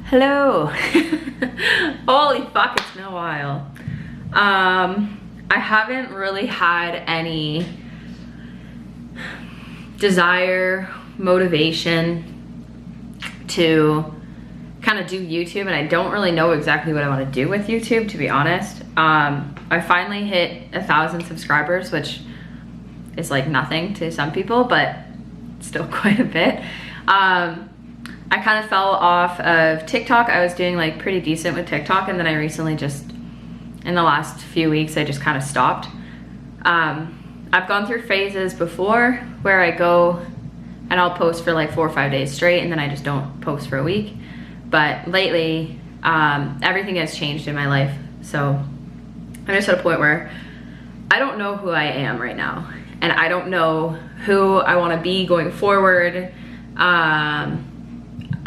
Hello. Holy fuck, it's been a while. I haven't really had any desire, motivation to kind of do YouTube, and I don't really know exactly what I want to do with YouTube, to be honest. I finally hit 1,000 subscribers, which is like nothing to some people, but still quite a bit. I kind of fell off of TikTok. I was doing like pretty decent with TikTok, and then I recently just, in the last few weeks, I just kind of stopped. I've gone through phases before where I go and I'll post for like 4 or 5 days straight, and then I just don't post for a week. But lately, everything has changed in my life. So I'm just at a point where I don't know who I am right now, and I don't know who I want to be going forward.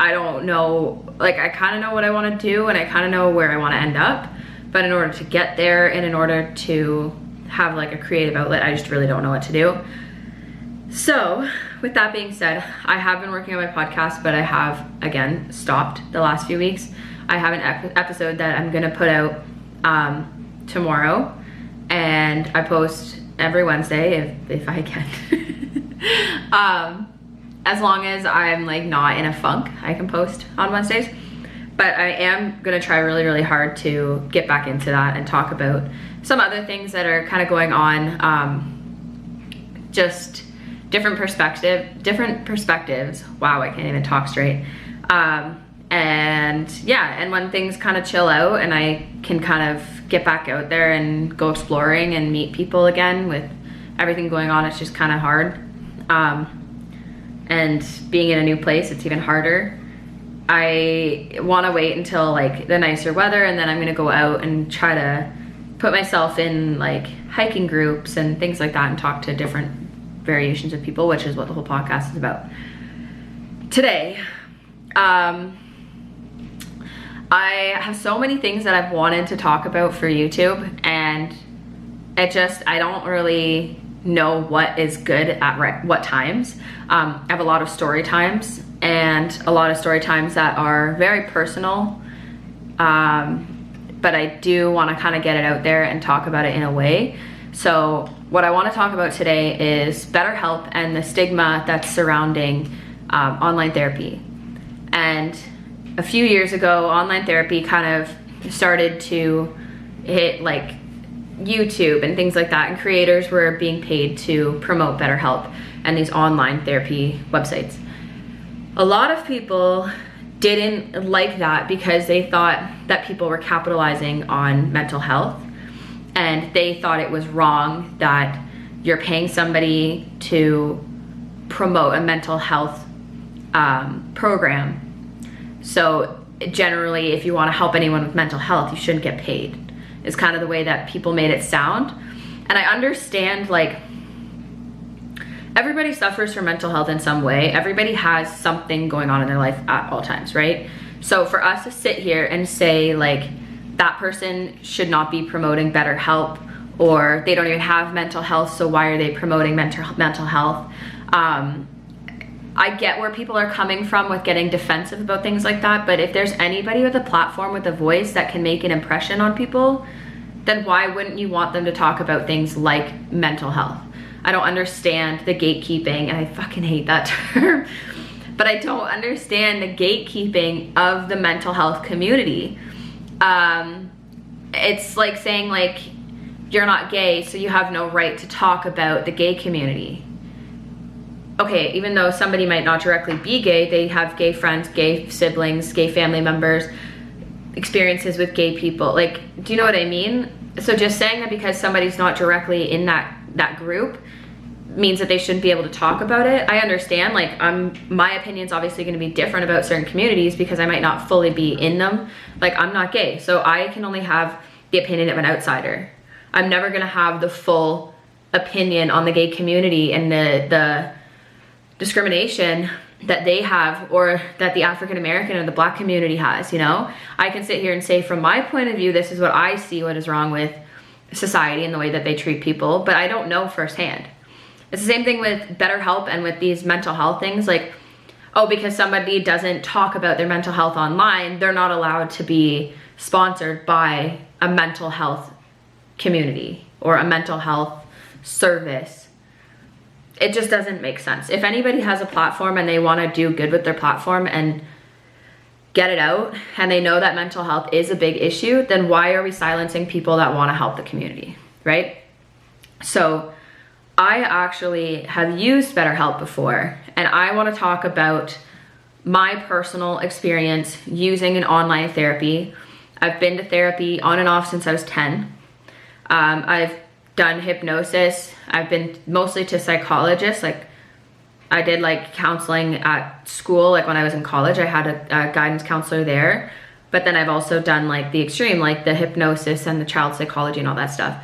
I don't know, like I kind of know what I want to do, and I kind of know where I want to end up, but in order to get there and in order to have like a creative outlet, I just really don't know what to do. So with that being said, I have been working on my podcast, but I have again stopped the last few weeks. I have an episode that I'm gonna put out tomorrow, and I post every Wednesday if I can. As long as I'm like not in a funk, I can post on Wednesdays. But I am gonna try really, really hard to get back into that and talk about some other things that are kind of going on. Just different perspectives. Wow, I can't even talk straight. And yeah, and when things kind of chill out and I can kind of get back out there and go exploring and meet people again, with everything going on, it's just kind of hard. And being in a new place, it's even harder. I want to wait until like the nicer weather, and then I'm gonna go out and try to put myself in like hiking groups and things like that and talk to different variations of people, which is what the whole podcast is about. Today, I have so many things that I've wanted to talk about for YouTube, and I don't really know what is good at what times. I have a lot of story times, and a lot of story times that are very personal, but I do want to kind of get it out there and talk about it in a way. So what I want to talk about today is BetterHelp and the stigma that's surrounding online therapy. And a few years ago, online therapy kind of started to hit like YouTube and things like that, and creators were being paid to promote BetterHelp and these online therapy websites. A lot of people didn't like that because they thought that people were capitalizing on mental health, and they thought it was wrong that you're paying somebody to promote a mental health program. So generally, if you want to help anyone with mental health, you shouldn't get paid, is kind of the way that people made it sound. And I understand, like, everybody suffers from mental health in some way. Everybody has something going on in their life at all times, right? So for us to sit here and say like that person should not be promoting BetterHelp, or they don't even have mental health, so why are they promoting mental health? I get where people are coming from with getting defensive about things like that, but if there's anybody with a platform, with a voice that can make an impression on people, then why wouldn't you want them to talk about things like mental health? I don't understand the gatekeeping, and I fucking hate that term, but I don't understand the gatekeeping of the mental health community. It's like saying like, you're not gay, so you have no right to talk about the gay community. Okay, even though somebody might not directly be gay, they have gay friends, gay siblings, gay family members, experiences with gay people. Like, do you know what I mean? So just saying that because somebody's not directly in that group means that they shouldn't be able to talk about it. I understand, like, my opinion's obviously gonna be different about certain communities because I might not fully be in them. Like, I'm not gay, so I can only have the opinion of an outsider. I'm never gonna have the full opinion on the gay community and the discrimination that they have, or that the African American or the Black community has, you know? I can sit here and say from my point of view, this is what I see what is wrong with society and the way that they treat people, but I don't know firsthand. It's the same thing with BetterHelp and with these mental health things. Like, oh, because somebody doesn't talk about their mental health online, they're not allowed to be sponsored by a mental health community or a mental health service. It just doesn't make sense. If anybody has a platform and they want to do good with their platform and get it out, and they know that mental health is a big issue, then why are we silencing people that want to help the community, right? So I actually have used BetterHelp before, and I want to talk about my personal experience using an online therapy. I've been to therapy on and off since I was 10. I've done hypnosis. I've been mostly to psychologists. Like, I did like counseling at school. Like when I was in college, I had a guidance counselor there. But then I've also done like the extreme, like the hypnosis and the child psychology and all that stuff.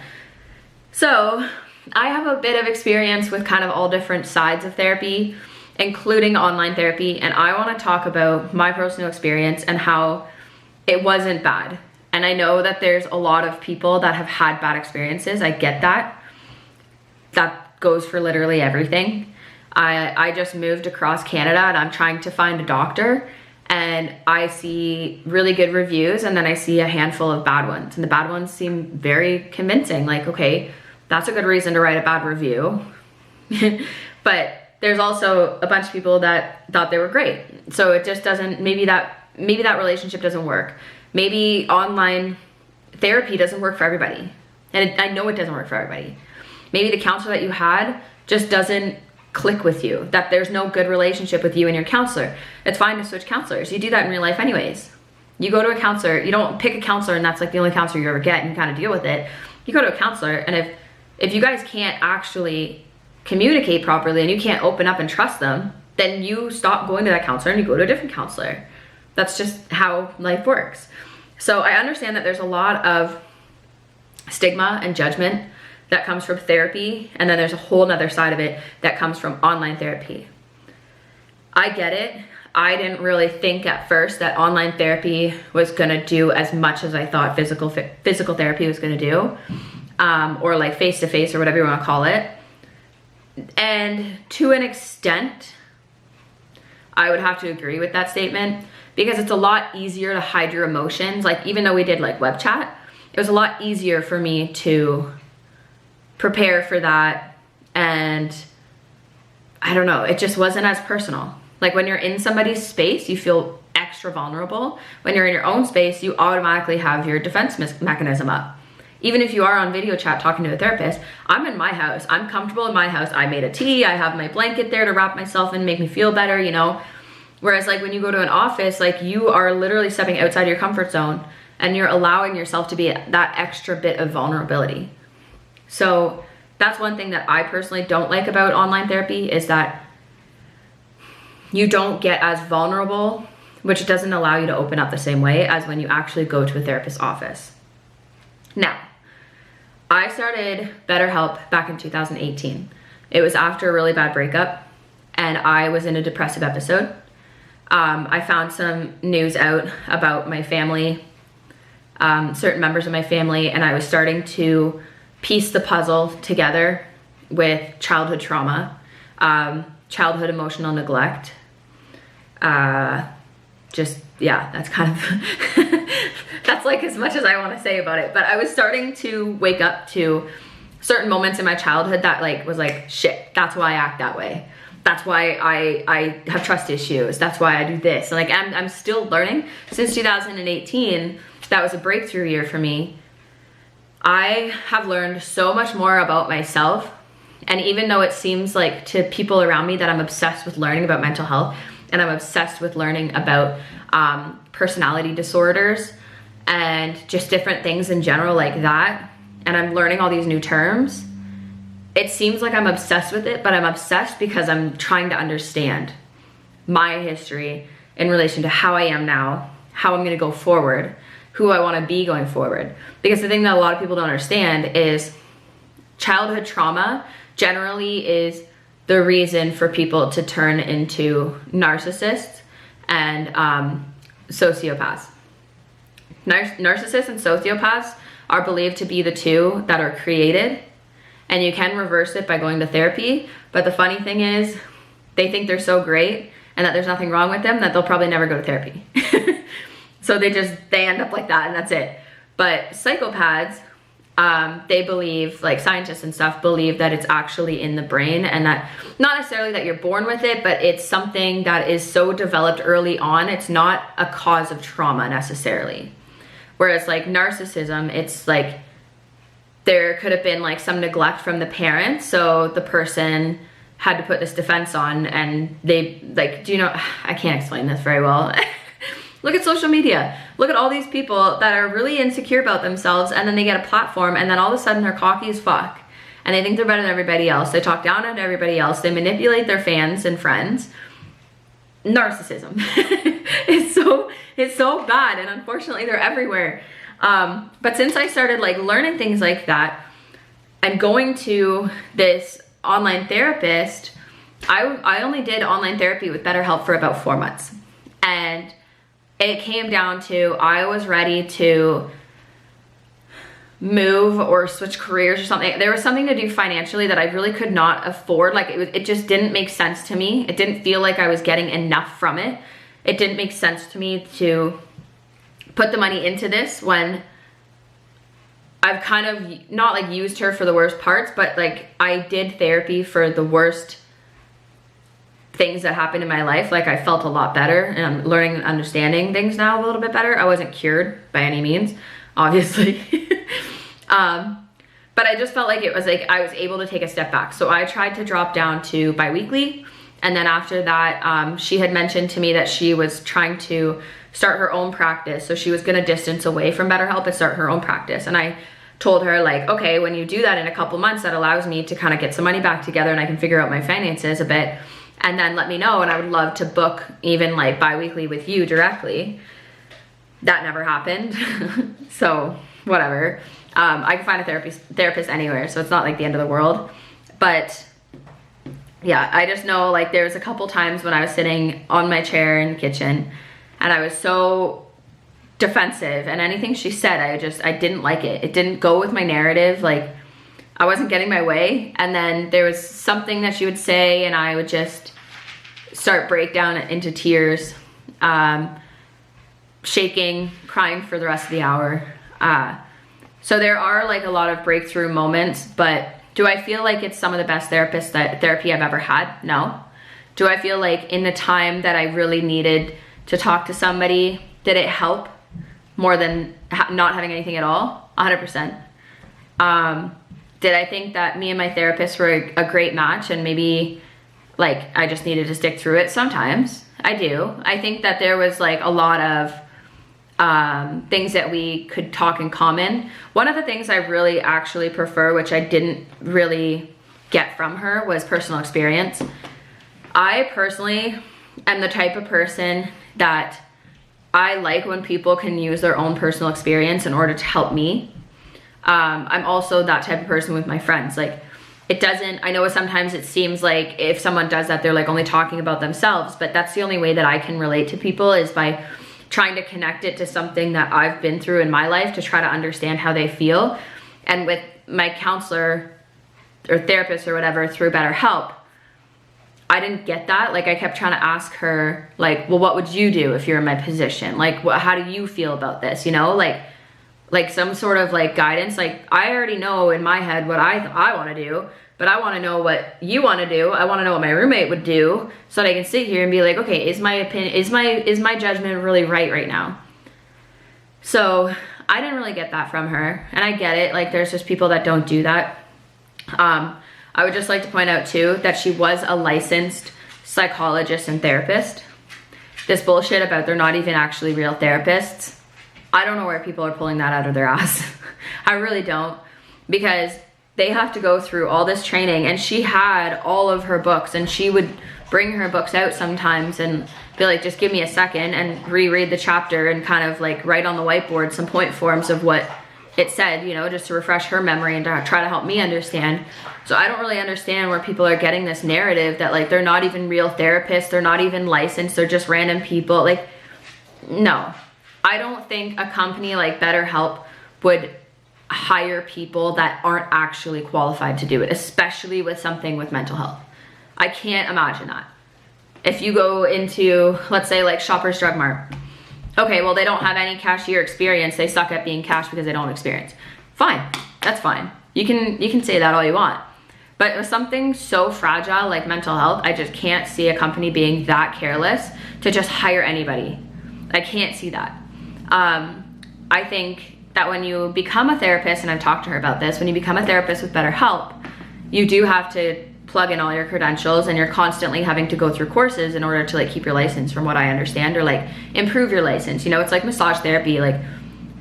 So I have a bit of experience with kind of all different sides of therapy, including online therapy. And I want to talk about my personal experience and how it wasn't bad. And I know that there's a lot of people that have had bad experiences. I get that. That goes for literally everything. I just moved across Canada and I'm trying to find a doctor, and I see really good reviews and then I see a handful of bad ones, and the bad ones seem very convincing. Like, okay, that's a good reason to write a bad review. But there's also a bunch of people that thought they were great. So it just doesn't, maybe that relationship doesn't work. Maybe online therapy doesn't work for everybody. And I know it doesn't work for everybody. Maybe the counselor that you had just doesn't click with you, that there's no good relationship with you and your counselor. It's fine to switch counselors. You do that in real life anyways. You go to a counselor, you don't pick a counselor and that's like the only counselor you ever get and you kind of deal with it. You go to a counselor, and if you guys can't actually communicate properly and you can't open up and trust them, then you stop going to that counselor and you go to a different counselor. That's just how life works. So I understand that there's a lot of stigma and judgment that comes from therapy, and then there's a whole nother side of it that comes from online therapy. I get it. I didn't really think at first that online therapy was gonna do as much as I thought physical therapy was gonna do, or like face-to-face or whatever you wanna call it. And to an extent, I would have to agree with that statement, because it's a lot easier to hide your emotions. Like, even though we did like web chat, it was a lot easier for me to prepare for that. And I don't know, it just wasn't as personal. Like when you're in somebody's space, you feel extra vulnerable. When you're in your own space, you automatically have your defense mechanism up. Even if you are on video chat talking to a therapist, I'm in my house, I'm comfortable in my house. I made a tea, I have my blanket there to wrap myself in, make me feel better, you know? Whereas like when you go to an office, like you are literally stepping outside your comfort zone and you're allowing yourself to be that extra bit of vulnerability. So that's one thing that I personally don't like about online therapy, is that you don't get as vulnerable, which doesn't allow you to open up the same way as when you actually go to a therapist's office. Now, I started BetterHelp back in 2018. It was after a really bad breakup and I was in a depressive episode. I found some news out about my family, certain members of my family, and I was starting to piece the puzzle together with childhood trauma, childhood emotional neglect. Yeah, that's kind of, that's like as much as I want to say about it. But I was starting to wake up to certain moments in my childhood that like was like, shit, that's why I act that way. That's why I have trust issues. That's why I do this. And like, I'm still learning. Since 2018, that was a breakthrough year for me. I have learned so much more about myself. And even though it seems like to people around me that I'm obsessed with learning about mental health, and I'm obsessed with learning about personality disorders and just different things in general like that, and I'm learning all these new terms, it seems like I'm obsessed with it, but I'm obsessed because I'm trying to understand my history in relation to how I am now, how I'm gonna go forward, who I wanna be going forward. Because the thing that a lot of people don't understand is childhood trauma generally is the reason for people to turn into narcissists and sociopaths. Narcissists and sociopaths are believed to be the two that are created, and you can reverse it by going to therapy. But the funny thing is, they think they're so great and that there's nothing wrong with them, that they'll probably never go to therapy. So they end up like that, and that's it. But psychopaths, they believe, like scientists and stuff believe that it's actually in the brain, and that not necessarily that you're born with it, but it's something that is so developed early on. It's not a cause of trauma necessarily. Whereas like narcissism, it's like there could have been like some neglect from the parents, so the person had to put this defense on, and they like, do you know, I can't explain this very well. Look at social media. Look at all these people that are really insecure about themselves, and then they get a platform, and then all of a sudden they're cocky as fuck. And they think they're better than everybody else. They talk down on everybody else. They manipulate their fans and friends. Narcissism. It's so bad, and unfortunately they're everywhere. But since I started like learning things like that and going to this online therapist, I only did online therapy with BetterHelp for about 4 months. And it came down to, I was ready to move or switch careers or something. There was something to do financially that I really could not afford. Like it just didn't make sense to me. It didn't feel like I was getting enough from it. It didn't make sense to me to put the money into this when I've kind of not like used her for the worst parts, but like I did therapy for the worst things that happened in my life. Like I felt a lot better, and I'm learning and understanding things now a little bit better. I wasn't cured by any means, obviously. But I just felt like it was like I was able to take a step back. So I tried to drop down to bi-weekly. And then after that, she had mentioned to me that she was trying to start her own practice. So she was gonna distance away from BetterHelp and start her own practice. And I told her like, okay, when you do that in a couple months, that allows me to kind of get some money back together, and I can figure out my finances a bit, and then let me know, and I would love to book even like bi-weekly with you directly. That never happened. So whatever. I can find a therapist anywhere, so it's not like the end of the world. But yeah, I just know like there was a couple times when I was sitting on my chair in the kitchen and I was so defensive, and anything she said, I didn't like it. It didn't go with my narrative. Like I wasn't getting my way. And then there was something that she would say, and I would just start break down into tears, shaking, crying for the rest of the hour. So there are like a lot of breakthrough moments, but do I feel like it's some of the best therapy I've ever had? No. Do I feel like in the time that I really needed to talk to somebody, did it help more than not having anything at all? 100%. Did I think that me and my therapist were a great match, and maybe like I just needed to stick through it? Sometimes I do. I think that there was like a lot of things that we could talk in common. One of the things I really actually prefer, which I didn't really get from her, was personal experience. I personally am the type of person that I like when people can use their own personal experience in order to help me. I'm also that type of person with my friends. Like it doesn't, I know sometimes it seems like if someone does that, they're like only talking about themselves, but that's the only way that I can relate to people, is by trying to connect it to something that I've been through in my life to try to understand how they feel. And with my counselor or therapist or whatever through BetterHelp, I didn't get that. Like I kept trying to ask her like, well, what would you do if you're in my position? Like, how do you feel about this? You know, like some sort of like guidance. Like I already know in my head what I want to do, but I want to know what you want to do. I want to know what my roommate would do, so that I can sit here and be like, okay, is my opinion, is my judgment really right now? So I didn't really get that from her, and I get it. Like there's just people that don't do that. I would just like to point out too that she was a licensed psychologist and therapist. This bullshit about they're not even actually real therapists, I don't know where people are pulling that out of their ass. I really don't, because they have to go through all this training, and she had all of her books, and she would bring her books out sometimes and be like, just give me a second, and reread the chapter and kind of like write on the whiteboard some point forms of what it said, you know, just to refresh her memory and to try to help me understand. So I don't really understand where people are getting this narrative that like they're not even real therapists, they're not even licensed, they're just random people. Like, no. I don't think a company like BetterHelp would hire people that aren't actually qualified to do it, especially with something with mental health. I can't imagine that. if you go into, let's say like Shoppers Drug Mart, okay, well they don't have any cashier experience, they suck at being cash because they don't experience. Fine, that's fine. You can say that all you want. But with something so fragile like mental health, I just can't see a company being that careless to just hire anybody. I can't see that. I think that when you become a therapist, and I've talked to her about this, when you become a therapist with BetterHelp, you do have to plug in all your credentials, and you're constantly having to go through courses in order to like keep your license, from what I understand, or like improve your license. You know, it's like massage therapy. Like,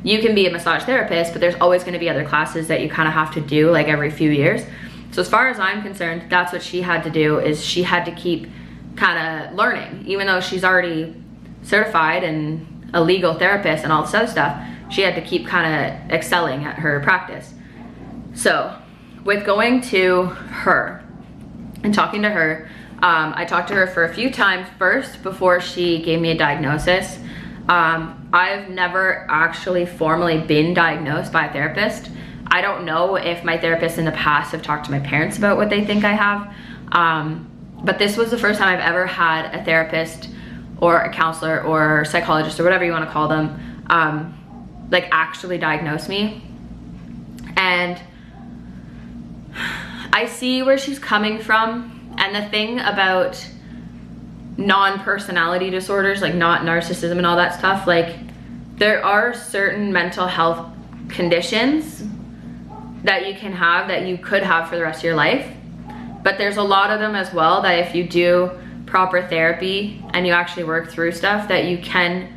you can be a massage therapist, but there's always going to be other classes that you kind of have to do like every few years. So as far as I'm concerned, that's what she had to do, is she had to keep kind of learning. Even though she's already certified and a legal therapist and all this other stuff, she had to keep kind of excelling at her practice. So with going to her and talking to her, I talked to her for a few times first before she gave me a diagnosis. I've never actually formally been diagnosed by a therapist. I don't know if my therapists in the past have talked to my parents about what they think I have. But this was the first time I've ever had a therapist or a counselor or psychologist or whatever you want to call them, like actually diagnose me. And I see where she's coming from. And the thing about non-personality disorders, like not narcissism and all that stuff, like there are certain mental health conditions that you can have, that you could have for the rest of your life. But there's a lot of them as well that if you do proper therapy and you actually work through stuff, that you can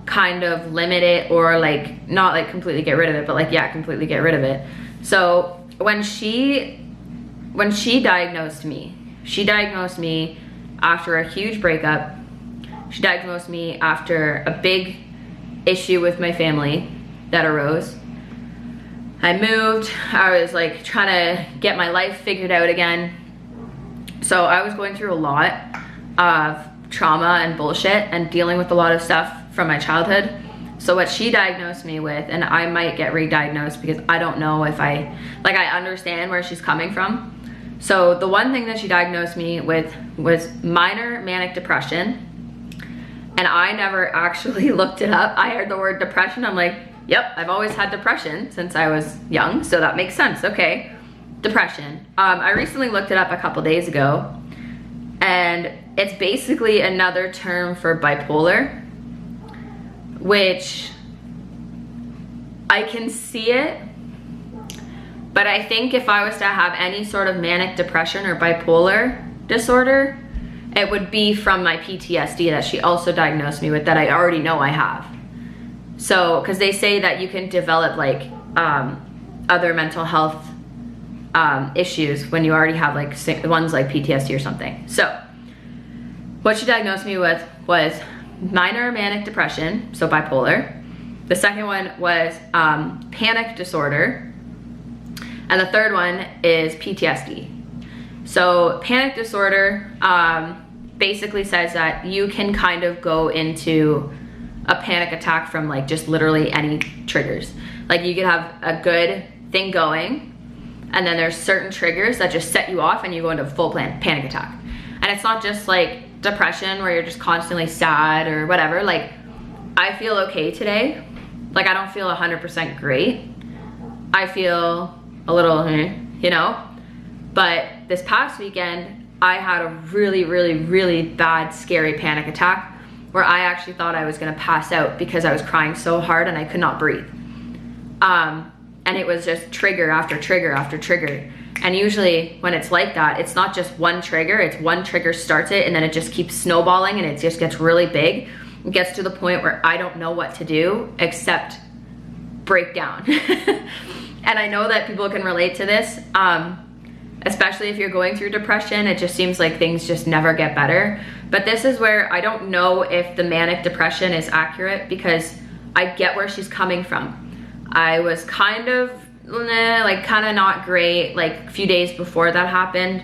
kind of limit it, or like not like completely get rid of it, but like, yeah, completely get rid of it. So when she diagnosed me after a huge breakup. She diagnosed me after a big issue with my family that arose. I moved, I was like trying to get my life figured out again. So I was going through a lot of trauma and bullshit and dealing with a lot of stuff from my childhood. So what she diagnosed me with, and I might get re-diagnosed because I don't know if I understand where she's coming from. So the one thing that she diagnosed me with was minor manic depression. And I never actually looked it up. I heard the word depression, I'm like, yep, I've always had depression since I was young, so that makes sense, okay. Depression. I recently looked it up a couple days ago, and it's basically another term for bipolar, which I can see it, but I think if I was to have any sort of manic depression or bipolar disorder, it would be from my PTSD that she also diagnosed me with, that I already know I have. So, because they say that you can develop like other mental health issues when you already have like ones like PTSD or something. So what she diagnosed me with was minor manic depression, so bipolar. The second one was panic disorder. And the third one is PTSD. So panic disorder basically says that you can kind of go into a panic attack from like just literally any triggers. Like you could have a good thing going, and then there's certain triggers that just set you off and you go into full panic attack. And it's not just like depression where you're just constantly sad or whatever. Like I feel okay today. Like I don't feel 100% great. I feel a little, you know, but this past weekend, I had a really, really, really bad, scary panic attack where I actually thought I was gonna pass out because I was crying so hard and I could not breathe. And it was just trigger after trigger after trigger. And usually when it's like that, it's not just one trigger, it's one trigger starts it and then it just keeps snowballing and it just gets really big. It gets to the point where I don't know what to do except break down. And I know that people can relate to this, especially if you're going through depression. It just seems like things just never get better. But this is where I don't know if the manic depression is accurate, because I get where she's coming from. I was kind of not great like a few days before that happened.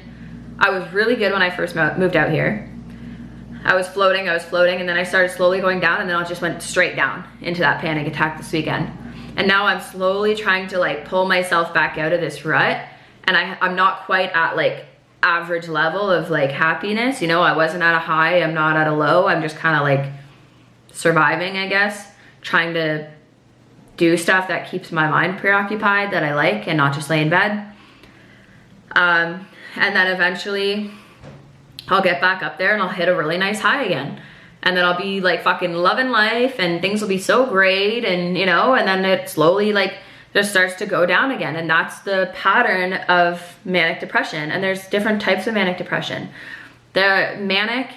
I was really good when I first moved out here. I was floating, and then I started slowly going down, and then I just went straight down into that panic attack this weekend. And now I'm slowly trying to like pull myself back out of this rut, and I'm not quite at like average level of like happiness. You know, I wasn't at a high, I'm not at a low. I'm just kind of like surviving, I guess, trying to do stuff that keeps my mind preoccupied that I like and not just lay in bed. And then eventually I'll get back up there and I'll hit a really nice high again. And then I'll be like fucking loving life and things will be so great, and you know, and then it slowly like just starts to go down again. And that's the pattern of manic depression. And there's different types of manic depression. The manic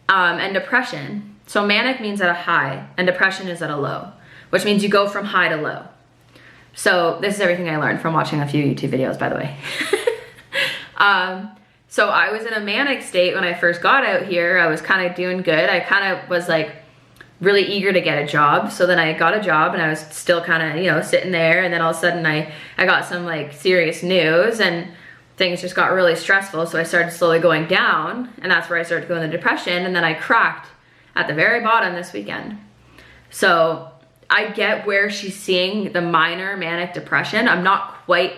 and depression. So manic means at a high and depression is at a low, which means you go from high to low. So this is everything I learned from watching a few YouTube videos, by the way. So I was in a manic state when I first got out here. I was kind of doing good. I kind of was like really eager to get a job. So then I got a job and I was still kind of, you know, sitting there. And then all of a sudden I got some like serious news and things just got really stressful. So I started slowly going down, and that's where I started going into depression. And then I cracked at the very bottom this weekend. So I get where she's seeing the minor manic depression. I'm not quite,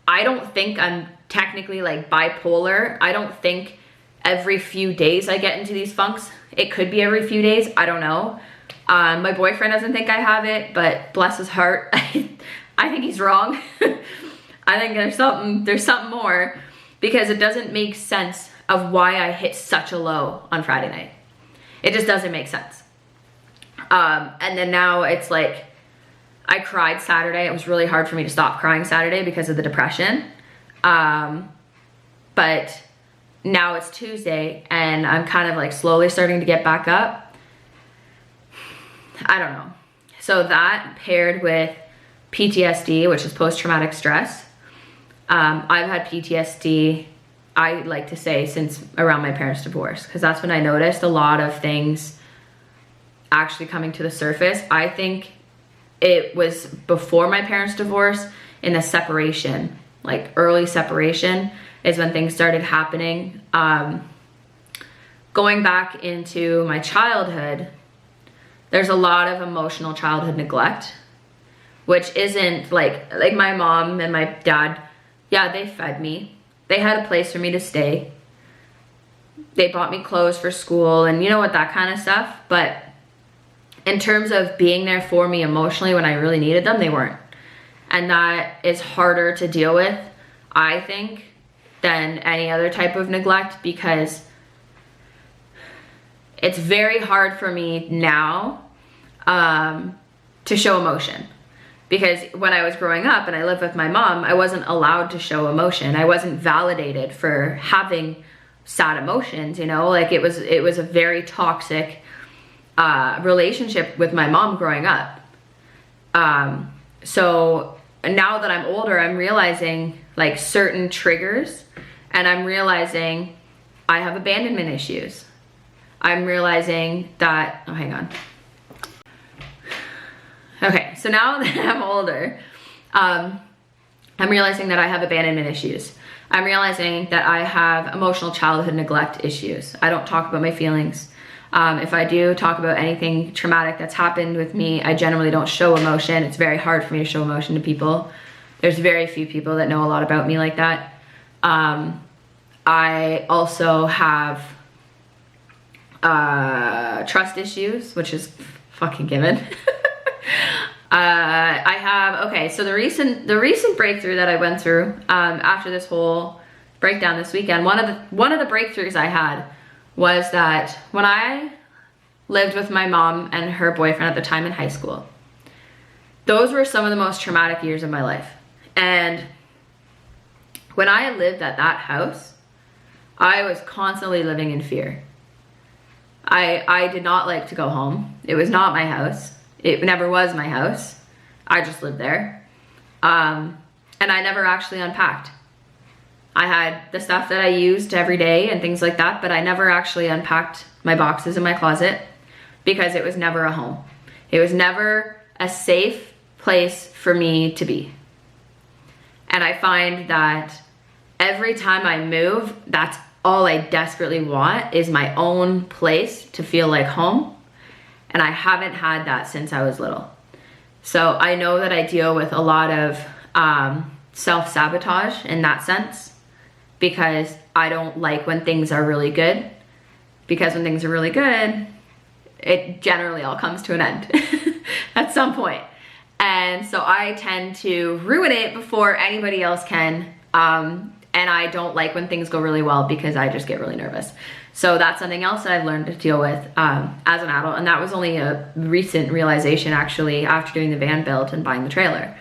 I don't think I'm technically like bipolar. I don't think every few days I get into these funks. It could be every few days, I don't know. My boyfriend doesn't think I have it, but bless his heart, I think he's wrong. I think there's something more, because it doesn't make sense of why I hit such a low on Friday night. It just doesn't make sense. And then now it's like, I cried Saturday. It was really hard for me to stop crying Saturday because of the depression. But now it's Tuesday and I'm kind of like slowly starting to get back up. I don't know. So that paired with PTSD, which is post-traumatic stress. I've had PTSD, I like to say, since around my parents' divorce, because that's when I noticed a lot of things actually coming to the surface. I think it was before my parents' divorce, in the separation, like early separation is when things started happening. Going back into my childhood, there's a lot of emotional childhood neglect, which isn't like my mom and my dad, yeah, they fed me. They had a place for me to stay. They bought me clothes for school and you know what, that kind of stuff. But in terms of being there for me emotionally when I really needed them, they weren't. And that is harder to deal with, I think, than any other type of neglect, because it's very hard for me now to show emotion. Because when I was growing up and I lived with my mom, I wasn't allowed to show emotion. I wasn't validated for having sad emotions, you know? Like it was a very toxic relationship with my mom growing up. So now that I'm older, I'm realizing like certain triggers, and I'm realizing I have abandonment issues. I'm realizing that, oh, hang on. Okay, so now that I'm older, I'm realizing that I have abandonment issues. I'm realizing that I have emotional childhood neglect issues. I don't talk about my feelings. If I do talk about anything traumatic that's happened with me, I generally don't show emotion. It's very hard for me to show emotion to people. There's very few people that know a lot about me like that. I also have trust issues, which is fucking given. I have, okay, so the recent breakthrough that I went through after this whole breakdown this weekend, one of the breakthroughs I had was that when I lived with my mom and her boyfriend at the time in high school, those were some of the most traumatic years of my life. And when I lived at that house, I was constantly living in fear. I did not like to go home. It was not my house. It never was my house. I just lived there. And I never actually unpacked. I had the stuff that I used every day and things like that, but I never actually unpacked my boxes in my closet because it was never a home. It was never a safe place for me to be. And I find that every time I move, that's all I desperately want, is my own place to feel like home. And I haven't had that since I was little. So I know that I deal with a lot of self-sabotage in that sense, because I don't like when things are really good, because when things are really good, it generally all comes to an end at some point. And so I tend to ruin it before anybody else can. And I don't like when things go really well because I just get really nervous. So that's something else that I've learned to deal with as an adult. And that was only a recent realization, actually, after doing the van build and buying the trailer,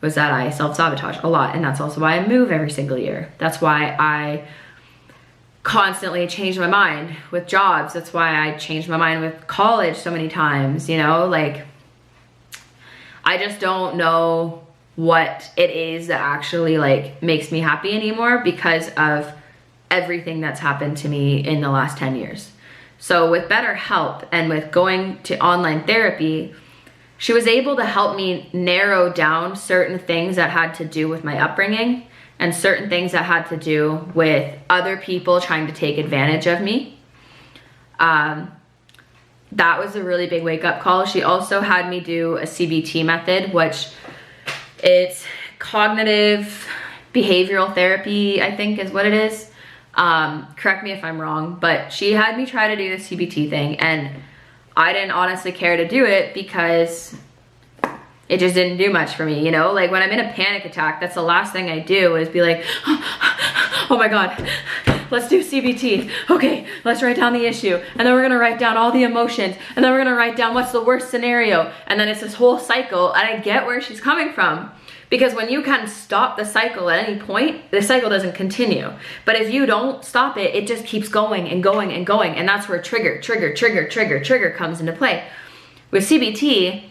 was that I self-sabotage a lot. And that's also why I move every single year. That's why I constantly change my mind with jobs. That's why I changed my mind with college so many times, you know, like I just don't know what it is that actually like makes me happy anymore because of everything that's happened to me in the last 10 years. So with BetterHelp and with going to online therapy, she was able to help me narrow down certain things that had to do with my upbringing and certain things that had to do with other people trying to take advantage of me. That was a really big wake-up call. She also had me do a CBT method, which it's cognitive behavioral therapy, I think is what it is. Correct me if I'm wrong, but she had me try to do the CBT thing, and I didn't honestly care to do it because it just didn't do much for me, you know? Like when I'm in a panic attack, that's the last thing I do is be like, oh my God, let's do CBT. Okay, let's write down the issue. And then we're gonna write down all the emotions. And then we're gonna write down what's the worst scenario. And then it's this whole cycle. And I get where she's coming from. Because when you can stop the cycle at any point, the cycle doesn't continue. But if you don't stop it, it just keeps going and going and going. And that's where trigger comes into play. With CBT,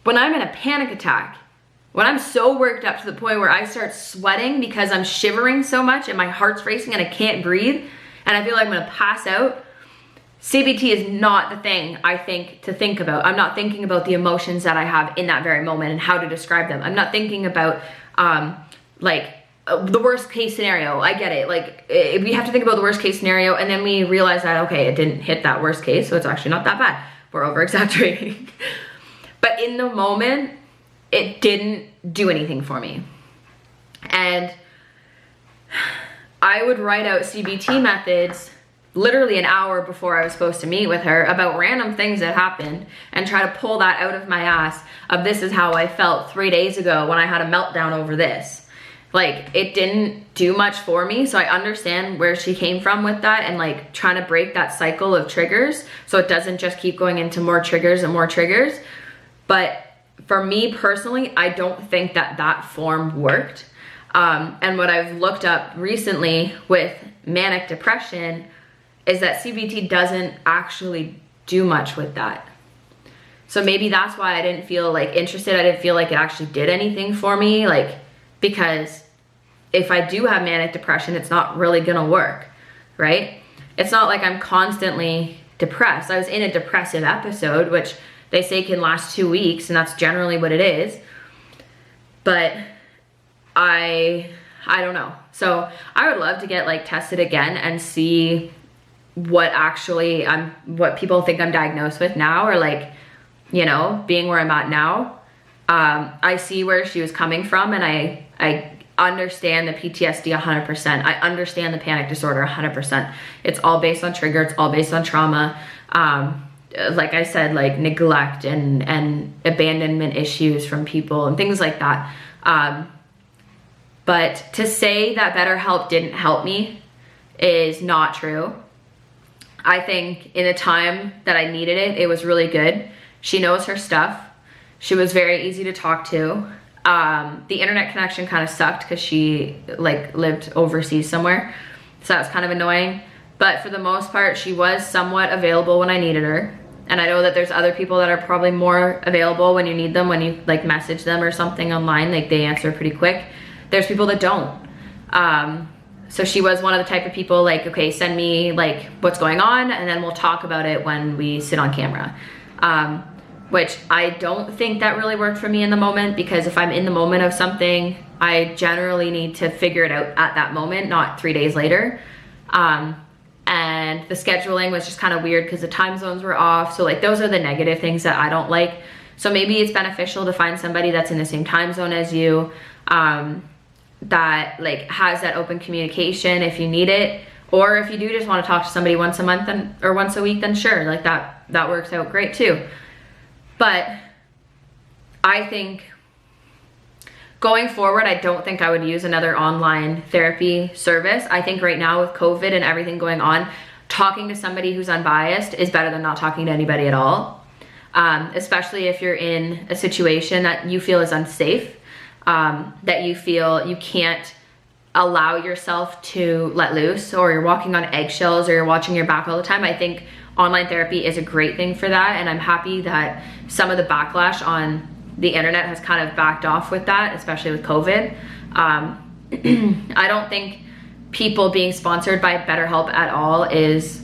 when I'm in a panic attack, when I'm so worked up to the point where I start sweating because I'm shivering so much and my heart's racing and I can't breathe and I feel like I'm gonna pass out, CBT is not the thing I think to think about. I'm not thinking about the emotions that I have in that very moment and how to describe them. I'm not thinking about the worst case scenario. I get it. Like we have to think about the worst case scenario and then we realize that, okay, it didn't hit that worst case, so it's actually not that bad. We're over exaggerating. But in the moment, it didn't do anything for me. And I would write out CBT methods literally an hour before I was supposed to meet with her about random things that happened and try to pull that out of my ass of this is how I felt 3 days ago when I had a meltdown over this. Like it didn't do much for me. So I understand where she came from with that and like trying to break that cycle of triggers so it doesn't just keep going into more triggers and more triggers. But for me personally, I don't think that that form worked. And what I've looked up recently with manic depression is that CBT doesn't actually do much with that. So maybe that's why I didn't feel like interested. I didn't feel like it actually did anything for me. Like, because if I do have manic depression, it's not really gonna work, right? It's not like I'm constantly depressed. I was in a depressive episode, which they say can last 2 weeks, and that's generally what it is. But I don't know. So I would love to get like tested again and see what actually what people think I'm diagnosed with now, or like, you know, being where I'm at now. I see where she was coming from, and I understand the PTSD 100%. I understand the panic disorder 100%. It's all based on trigger. It's all based on trauma. Like I said, like neglect and abandonment issues from people and things like that. But to say that BetterHelp didn't help me is not true. I think in the time that I needed it, it was really good. She knows her stuff. She was very easy to talk to. The internet connection kind of sucked because she like lived overseas somewhere. So that was kind of annoying. But for the most part, she was somewhat available when I needed her. And I know that there's other people that are probably more available when you need them, when you like message them or something online, like they answer pretty quick. There's people that don't. So she was one of the type of people like, okay, send me like what's going on and then we'll talk about it when we sit on camera. Which I don't think that really worked for me in the moment, because if I'm in the moment of something, I generally need to figure it out at that moment, not 3 days later. And the scheduling was just kind of weird because the time zones were off. So like those are the negative things that I don't like. So maybe it's beneficial to find somebody that's in the same time zone as you. that like has that open communication if you need it. Or if you do just want to talk to somebody once a month or once a week, then sure, like that works out great too. But I think going forward, I don't think I would use another online therapy service. I think right now with COVID and everything going on, talking to somebody who's unbiased is better than not talking to anybody at all. Especially if you're in a situation that you feel is unsafe, that you feel you can't allow yourself to let loose, or you're walking on eggshells, or you're watching your back all the time. I think online therapy is a great thing for that, and I'm happy that some of the backlash on the internet has kind of backed off with that, especially with COVID. I don't think people being sponsored by BetterHelp at all is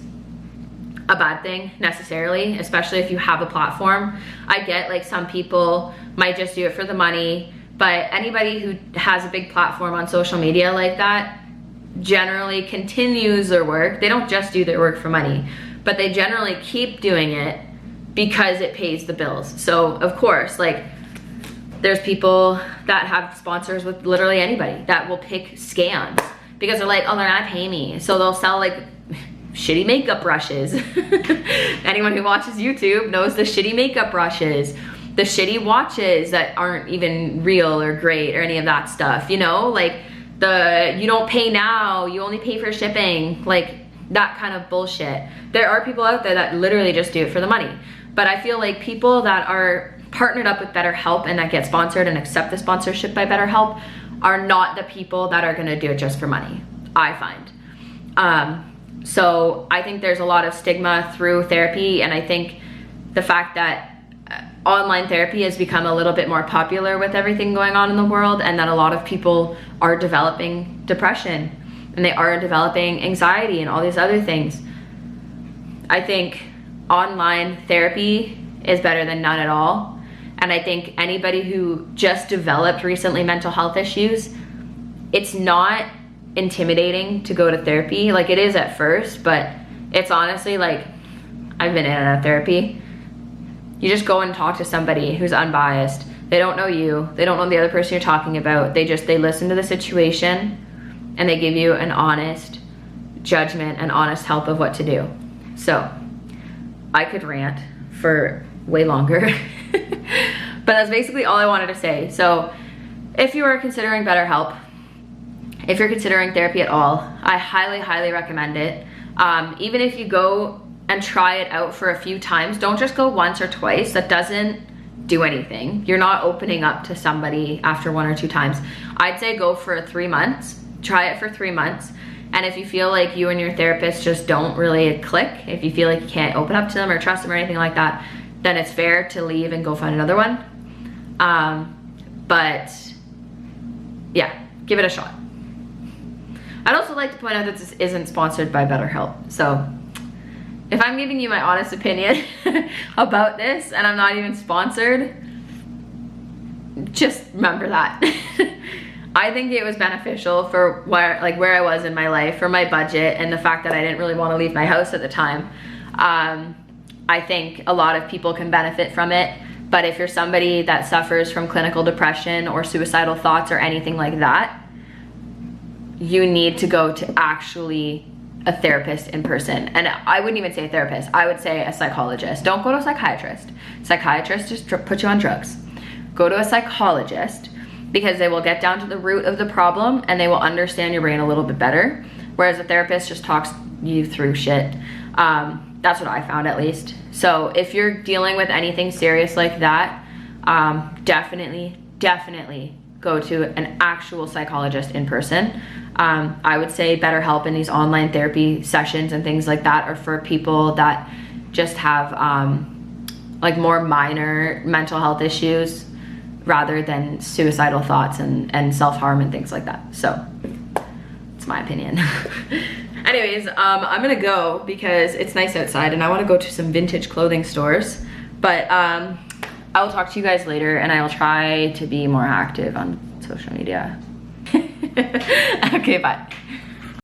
a bad thing necessarily, especially if you have a platform. I get like some people might just do it for the money, but anybody who has a big platform on social media like that generally continues their work. They don't just do their work for money, but they generally keep doing it because it pays the bills. So of course, like there's people that have sponsors with literally anybody that will pick scams because they're like, oh, they're not paying me. So they'll sell like shitty makeup brushes. Anyone who watches YouTube knows the shitty makeup brushes, the shitty watches that aren't even real or great or any of that stuff, you know, like the you don't pay now, you only pay for shipping, like that kind of bullshit. There are people out there that literally just do it for the money. But I feel like people that are partnered up with BetterHelp and that get sponsored and accept the sponsorship by BetterHelp are not the people that are gonna do it just for money, I find. So I think there's a lot of stigma through therapy, and I think the fact that online therapy has become a little bit more popular with everything going on in the world, and that a lot of people are developing depression and they are developing anxiety and all these other things. I think online therapy is better than none at all. And I think anybody who just developed recently mental health issues, it's not intimidating to go to therapy. Like it is at first, but it's honestly like, I've been in and out of therapy. You just go and talk to somebody who's unbiased. They don't know you. They don't know the other person you're talking about. They listen to the situation and they give you an honest judgment and honest help of what to do. So I could rant for way longer, but that's basically all I wanted to say. So if you are considering BetterHelp, if you're considering therapy at all, I highly, highly recommend it. Even if you go and try it out for a few times, don't just go once or twice. That doesn't do anything. You're not opening up to somebody after 1 or 2 times. I'd say go for 3 months, try it for 3 months. And if you feel like you and your therapist just don't really click, if you feel like you can't open up to them or trust them or anything like that, then it's fair to leave and go find another one. But yeah, give it a shot. I'd also like to point out that this isn't sponsored by BetterHelp. So if I'm giving you my honest opinion about this and I'm not even sponsored, just remember that. I think it was beneficial for where I was in my life, for my budget, and the fact that I didn't really want to leave my house at the time. I think a lot of people can benefit from it, but if you're somebody that suffers from clinical depression or suicidal thoughts or anything like that, you need to go to actually a therapist in person. And I wouldn't even say a therapist, I would say a psychologist. Don't go to a psychiatrist. Psychiatrists just put you on drugs. Go to a psychologist, because they will get down to the root of the problem and they will understand your brain a little bit better. Whereas a therapist just talks you through shit. That's what I found, at least. So if you're dealing with anything serious like that, definitely go to an actual psychologist in person. I would say BetterHelp and these online therapy sessions and things like that are for people that just have like more minor mental health issues rather than suicidal thoughts and self-harm and things like that. So it's my opinion. Anyways, I'm gonna go because it's nice outside and I want to go to some vintage clothing stores. But I will talk to you guys later, and I will try to be more active on social media. Okay, bye.